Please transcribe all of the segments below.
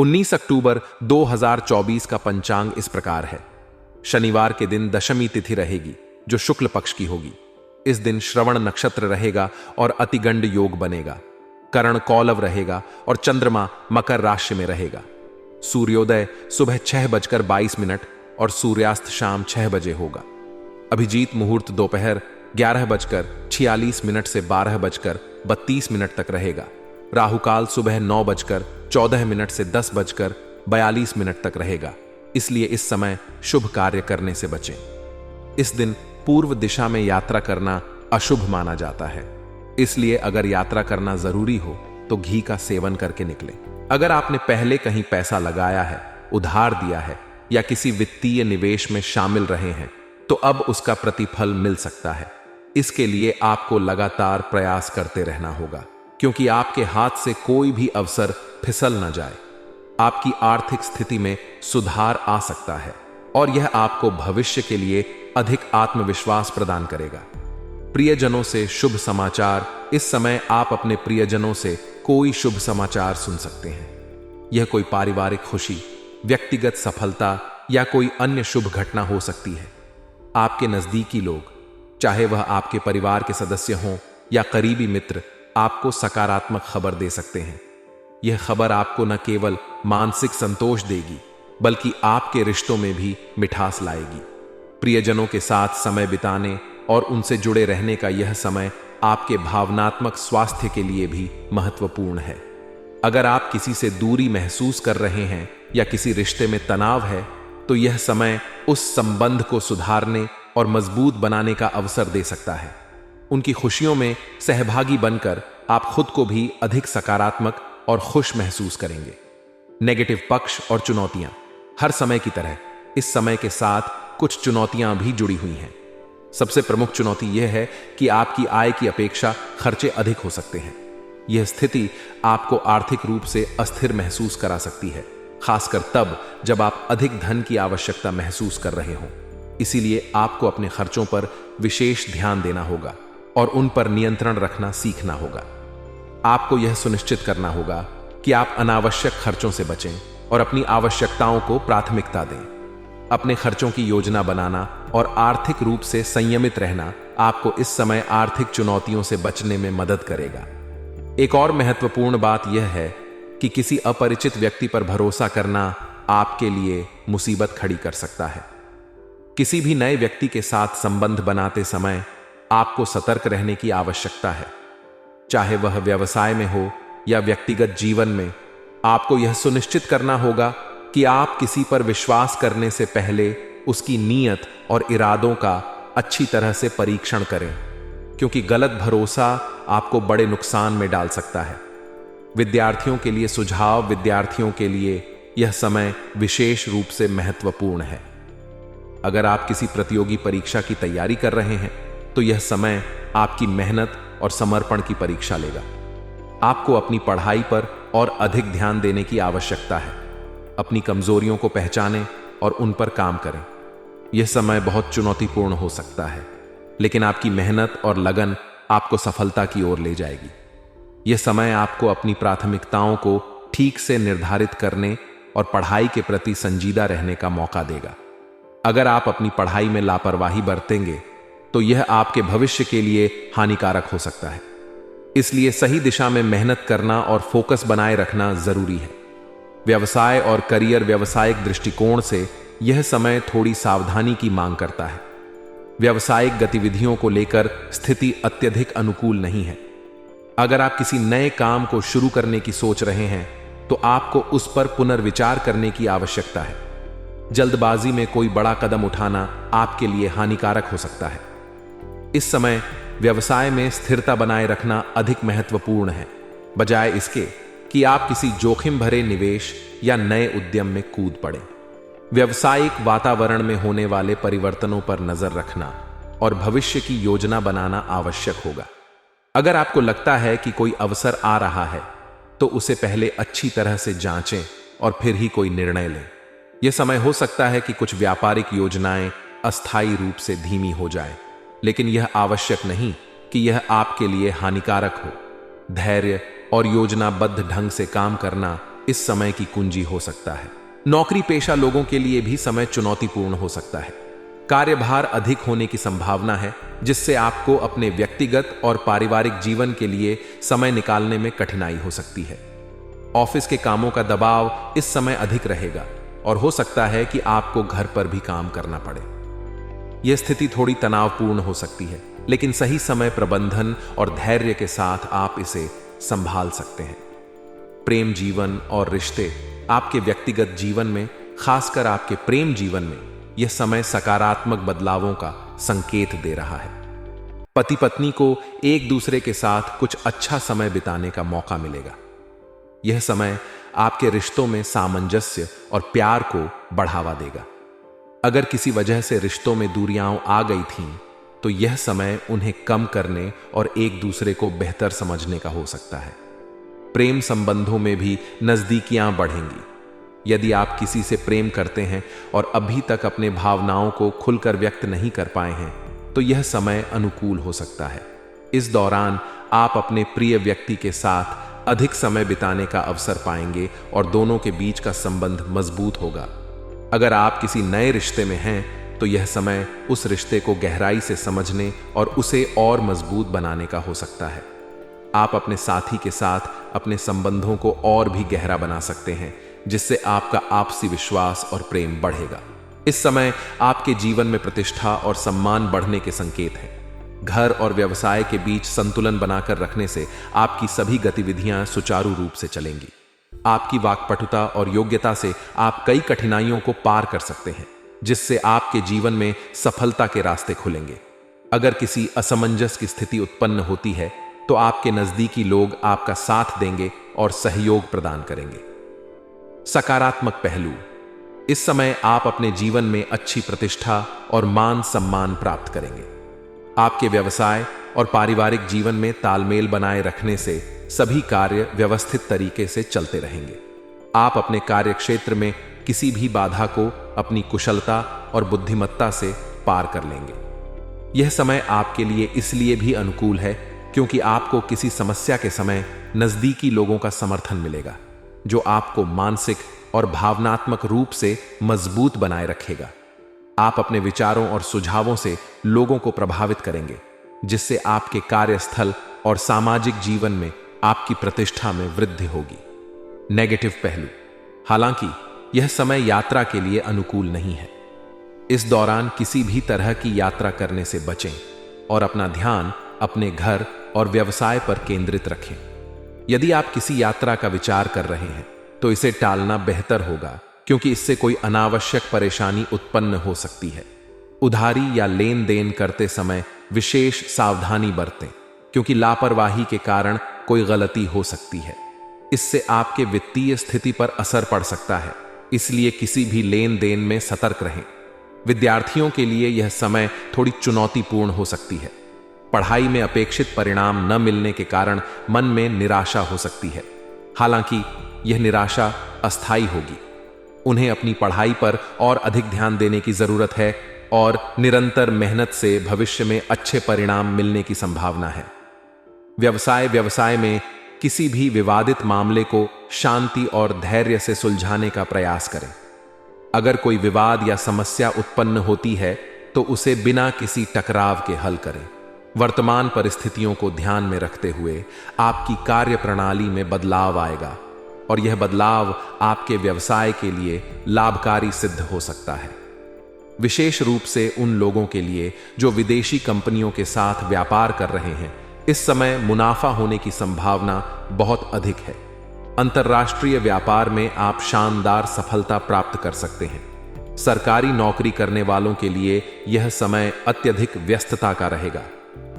19 अक्टूबर 2024 का पंचांग इस प्रकार है। शनिवार के दिन दशमी तिथि रहेगी जो शुक्ल पक्ष की होगी। इस दिन श्रवण नक्षत्र रहेगा और अतिगंड योग बनेगा। करण कौलव रहेगा और चंद्रमा मकर राशि में रहेगा। सूर्योदय सुबह 6:22 और सूर्यास्त शाम 6 बजे होगा। अभिजीत मुहूर्त दोपहर 11:46 से 12:32 तक रहेगा। राहुकाल सुबह 9:14 से 10:42 तक रहेगा, इसलिए इस समय शुभ कार्य करने से बचें। इस दिन पूर्व दिशा में यात्रा करना अशुभ माना जाता है, इसलिए अगर यात्रा करना जरूरी हो तो घी का सेवन करके निकलें। अगर आपने पहले कहीं पैसा लगाया है, उधार दिया है या किसी वित्तीय निवेश में शामिल रहे हैं तो अब उसका प्रतिफल मिल सकता है। इसके लिए आपको लगातार प्रयास करते रहना होगा, क्योंकि आपके हाथ से कोई भी अवसर फिसल न जाए। आपकी आर्थिक स्थिति में सुधार आ सकता है और यह आपको भविष्य के लिए अधिक आत्मविश्वास प्रदान करेगा। प्रियजनों से शुभ समाचार। इस समय आप अपने प्रियजनों से कोई शुभ समाचार सुन सकते हैं। यह कोई पारिवारिक खुशी, व्यक्तिगत सफलता या कोई अन्य शुभ घटना हो सकती है। आपके नजदीकी लोग, चाहे वह आपके परिवार के सदस्य हों या करीबी मित्र, आपको सकारात्मक खबर दे सकते हैं। यह खबर आपको न केवल मानसिक संतोष देगी बल्कि आपके रिश्तों में भी मिठास लाएगी। प्रियजनों के साथ समय बिताने और उनसे जुड़े रहने का यह समय आपके भावनात्मक स्वास्थ्य के लिए भी महत्वपूर्ण है। अगर आप किसी से दूरी महसूस कर रहे हैं या किसी रिश्ते में तनाव है तो यह समय उस संबंध को सुधारने और मजबूत बनाने का अवसर दे सकता है। उनकी खुशियों में सहभागी बनकर आप खुद को भी अधिक सकारात्मक और खुश महसूस करेंगे। नेगेटिव पक्ष और चुनौतियां। हर समय की तरह इस समय के साथ कुछ चुनौतियां भी जुड़ी हुई हैं। सबसे प्रमुख चुनौती यह है कि आपकी आय की अपेक्षा खर्चे अधिक हो सकते हैं। यह स्थिति आपको आर्थिक रूप से अस्थिर महसूस करा सकती है, खासकर तब जब आप अधिक धन की आवश्यकता महसूस कर रहे हों। इसीलिए आपको अपने खर्चों पर विशेष ध्यान देना होगा और उन पर नियंत्रण रखना सीखना होगा। आपको यह सुनिश्चित करना होगा कि आप अनावश्यक खर्चों से बचें और अपनी आवश्यकताओं को प्राथमिकता दें। अपने खर्चों की योजना बनाना और आर्थिक रूप से संयमित रहना आपको इस समय आर्थिक चुनौतियों से बचने में मदद करेगा। एक और महत्वपूर्ण बात यह है कि किसी अपरिचित व्यक्ति पर भरोसा करना आपके लिए मुसीबत खड़ी कर सकता है। किसी भी नए व्यक्ति के साथ संबंध बनाते समय आपको सतर्क रहने की आवश्यकता है। चाहे वह व्यवसाय में हो या व्यक्तिगत जीवन में, आपको यह सुनिश्चित करना होगा कि आप किसी पर विश्वास करने से पहले उसकी नीयत और इरादों का अच्छी तरह से परीक्षण करें, क्योंकि गलत भरोसा आपको बड़े नुकसान में डाल सकता है। विद्यार्थियों के लिए सुझाव। विद्यार्थियों के लिए यह समय विशेष रूप से महत्वपूर्ण है। अगर आप किसी प्रतियोगी परीक्षा की तैयारी कर रहे हैं तो यह समय आपकी मेहनत और समर्पण की परीक्षा लेगा। आपको अपनी पढ़ाई पर और अधिक ध्यान देने की आवश्यकता है। अपनी कमजोरियों को पहचानें और उन पर काम करें। यह समय बहुत चुनौतीपूर्ण हो सकता है, लेकिन आपकी मेहनत और लगन आपको सफलता की ओर ले जाएगी। यह समय आपको अपनी प्राथमिकताओं को ठीक से निर्धारित करने और पढ़ाई के प्रति संजीदा रहने का मौका देगा। अगर आप अपनी पढ़ाई में लापरवाही बरतेंगे तो यह आपके भविष्य के लिए हानिकारक हो सकता है। इसलिए सही दिशा में मेहनत करना और फोकस बनाए रखना जरूरी है। व्यवसाय और करियर। व्यवसायिक दृष्टिकोण से यह समय थोड़ी सावधानी की मांग करता है। व्यावसायिक गतिविधियों को लेकर स्थिति अत्यधिक अनुकूल नहीं है। अगर आप किसी नए काम को शुरू करने की सोच रहे हैं तो आपको उस पर पुनर्विचार करने की आवश्यकता है। जल्दबाजी में कोई बड़ा कदम उठाना आपके लिए हानिकारक हो सकता है। इस समय व्यवसाय में स्थिरता बनाए रखना अधिक महत्वपूर्ण है, बजाय इसके कि आप किसी जोखिम भरे निवेश या नए उद्यम में कूद पड़ें। व्यवसायिक वातावरण में होने वाले परिवर्तनों पर नजर रखना और भविष्य की योजना बनाना आवश्यक होगा। अगर आपको लगता है कि कोई अवसर आ रहा है तो उसे पहले अच्छी तरह से जांचें और फिर ही कोई निर्णय लें। यह समय हो सकता है कि कुछ व्यापारिक योजनाएं अस्थायी रूप से धीमी हो जाए, लेकिन यह आवश्यक नहीं कि यह आपके लिए हानिकारक हो। धैर्य और योजनाबद्ध ढंग से काम करना इस समय की कुंजी हो सकता है। नौकरी पेशा लोगों के लिए भी समय चुनौतीपूर्ण हो सकता है। कार्यभार अधिक होने की संभावना है, जिससे आपको अपने व्यक्तिगत और पारिवारिक जीवन के लिए समय निकालने में कठिनाई हो सकती है। ऑफिस के कामों का दबाव इस समय अधिक रहेगा और हो सकता है कि आपको घर पर भी काम करना पड़े। यह स्थिति थोड़ी तनावपूर्ण हो सकती है, लेकिन सही समय प्रबंधन और धैर्य के साथ आप इसे संभाल सकते हैं। प्रेम जीवन और रिश्ते, आपके व्यक्तिगत जीवन में, खासकर आपके प्रेम जीवन में, यह समय सकारात्मक बदलावों का संकेत दे रहा है। पति पत्नी को एक दूसरे के साथ कुछ अच्छा समय बिताने का मौका मिलेगा। यह समय आपके रिश्तों में सामंजस्य और प्यार को बढ़ावा देगा। अगर किसी वजह से रिश्तों में दूरियां आ गई थीं, तो यह समय उन्हें कम करने और एक दूसरे को बेहतर समझने का हो सकता है। प्रेम संबंधों में भी नजदीकियां बढ़ेंगी। यदि आप किसी से प्रेम करते हैं और अभी तक अपने भावनाओं को खुलकर व्यक्त नहीं कर पाए हैं, तो यह समय अनुकूल हो सकता है। इस दौरान आप अपने प्रिय व्यक्ति के साथ अधिक समय बिताने का अवसर पाएंगे और दोनों के बीच का संबंध मजबूत होगा। अगर आप किसी नए रिश्ते में हैं, तो यह समय उस रिश्ते को गहराई से समझने और उसे और मजबूत बनाने का हो सकता है। आप अपने साथी के साथ अपने संबंधों को और भी गहरा बना सकते हैं, जिससे आपका आपसी विश्वास और प्रेम बढ़ेगा। इस समय आपके जीवन में प्रतिष्ठा और सम्मान बढ़ने के संकेत हैं। घर और व्यवसाय के बीच संतुलन बनाकर रखने से आपकी सभी गतिविधियां सुचारू रूप से चलेंगी। आपकी वाक्पटुता और योग्यता से आप कई कठिनाइयों को पार कर सकते हैं, जिससे आपके जीवन में सफलता के रास्ते खुलेंगे। अगर किसी असमंजस की स्थिति उत्पन्न होती है, तो आपके नजदीकी लोग आपका साथ देंगे और सहयोग प्रदान करेंगे। सकारात्मक पहलू, इस समय आप अपने जीवन में अच्छी प्रतिष्ठा और मान सम्मान प्राप्त करेंगे। आपके व्यवसाय और पारिवारिक जीवन में तालमेल बनाए रखने से सभी कार्य व्यवस्थित तरीके से चलते रहेंगे। आप अपने कार्य क्षेत्र में किसी भी बाधा को अपनी कुशलता और बुद्धिमत्ता से पार कर लेंगे। यह समय आपके लिए इसलिए भी अनुकूल है क्योंकि आपको किसी समस्या के समय नजदीकी लोगों का समर्थन मिलेगा, जो आपको मानसिक और भावनात्मक रूप से मजबूत बनाए रखेगा। आप अपने विचारों और सुझावों से लोगों को प्रभावित करेंगे, जिससे आपके कार्यस्थल और सामाजिक जीवन में आपकी प्रतिष्ठा में वृद्धि होगी। नेगेटिव पहलू, हालांकि यह समय यात्रा के लिए अनुकूल नहीं है। इस दौरान किसी भी तरह की यात्रा करने से बचें और अपना ध्यान अपने घर और व्यवसाय पर केंद्रित रखें। यदि आप किसी यात्रा का विचार कर रहे हैं, तो इसे टालना बेहतर होगा, क्योंकि इससे कोई अनावश्यक परेशानी उत्पन्न हो सकती है। उधारी या लेन देन करते समय विशेष सावधानी बरतें, क्योंकि लापरवाही के कारण कोई गलती हो सकती है। इससे आपके वित्तीय स्थिति पर असर पड़ सकता है, इसलिए किसी भी लेन देन में सतर्क रहें। विद्यार्थियों के लिए यह समय थोड़ी चुनौतीपूर्ण हो सकती है। पढ़ाई में अपेक्षित परिणाम न मिलने के कारण मन में निराशा हो सकती है। हालांकि यह निराशा अस्थायी होगी। उन्हें अपनी पढ़ाई पर और अधिक ध्यान देने की जरूरत है और निरंतर मेहनत से भविष्य में अच्छे परिणाम मिलने की संभावना है। व्यवसाय में किसी भी विवादित मामले को शांति और धैर्य से सुलझाने का प्रयास करें। अगर कोई विवाद या समस्या उत्पन्न होती है, तो उसे बिना किसी टकराव के हल करें। वर्तमान परिस्थितियों को ध्यान में रखते हुए आपकी कार्य प्रणाली में बदलाव आएगा और यह बदलाव आपके व्यवसाय के लिए लाभकारी सिद्ध हो सकता है। विशेष रूप से उन लोगों के लिए जो विदेशी कंपनियों के साथ व्यापार कर रहे हैं, इस समय मुनाफा होने की संभावना बहुत अधिक है। अंतर्राष्ट्रीय व्यापार में आप शानदार सफलता प्राप्त कर सकते हैं। सरकारी नौकरी करने वालों के लिए यह समय अत्यधिक व्यस्तता का रहेगा।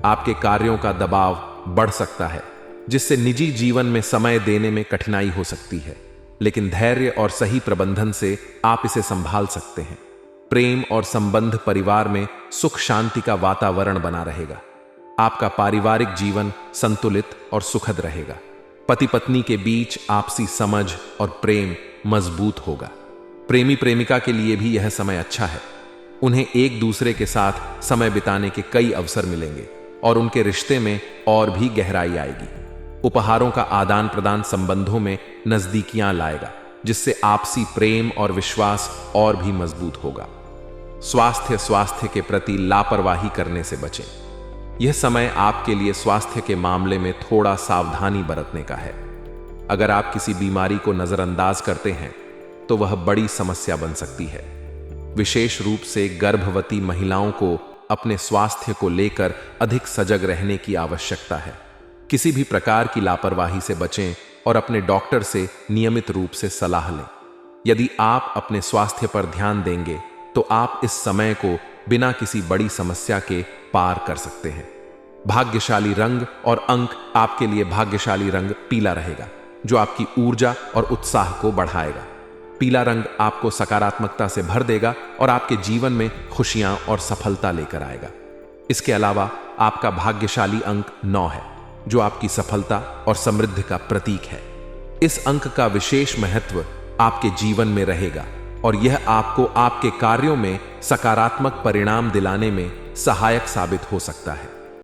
आपके कार्यों का दबाव बढ़ सकता है, जिससे निजी जीवन में समय देने में कठिनाई हो सकती है, लेकिन धैर्य और सही प्रबंधन से आप इसे संभाल सकते हैं। प्रेम और संबंध परिवार में सुख शांति का वातावरण बना रहेगा। आपका पारिवारिक जीवन संतुलित और सुखद रहेगा। पति पत्नी के बीच आपसी समझ और प्रेम मजबूत होगा। प्रेमी प्रेमिका के लिए भी यह समय अच्छा है। उन्हें एक दूसरे के साथ समय बिताने के कई अवसर मिलेंगे और उनके रिश्ते में और भी गहराई आएगी। उपहारों का आदान प्रदान संबंधों में नजदीकियां लाएगा, जिससे आपसी प्रेम और विश्वास और भी मजबूत होगा। स्वास्थ्य के प्रति लापरवाही करने से बचें। यह समय आपके लिए स्वास्थ्य के मामले में थोड़ा सावधानी बरतने का है। अगर आप किसी बीमारी को नजरअंदाज करते हैं तो वह बड़ी समस्या बन सकती है। विशेष रूप से गर्भवती महिलाओं को अपने स्वास्थ्य को लेकर अधिक सजग रहने की आवश्यकता है। किसी भी प्रकार की लापरवाही से बचें और अपने डॉक्टर से नियमित रूप से सलाह लें। यदि आप अपने स्वास्थ्य पर ध्यान देंगे तो आप इस समय को बिना किसी बड़ी समस्या के पार कर सकते हैं। भाग्यशाली रंग और अंक आपके लिए भाग्यशाली रंग पीला रहेगा, जो आपकी ऊर्जा और उत्साह को बढ़ाएगा। पीला रंग आपको सकारात्मकता से भर देगा और आपके जीवन में खुशियां और सफलता लेकर आएगा। इसके अलावा आपका भाग्यशाली अंक 9 है, जो आपकी सफलता और समृद्धि का प्रतीक है। इस अंक का विशेष महत्व आपके जीवन में रहेगा और यह आपको आपके कार्यों में सकारात्मक परिणाम दिलाने में सहायक साबित हो सकता है।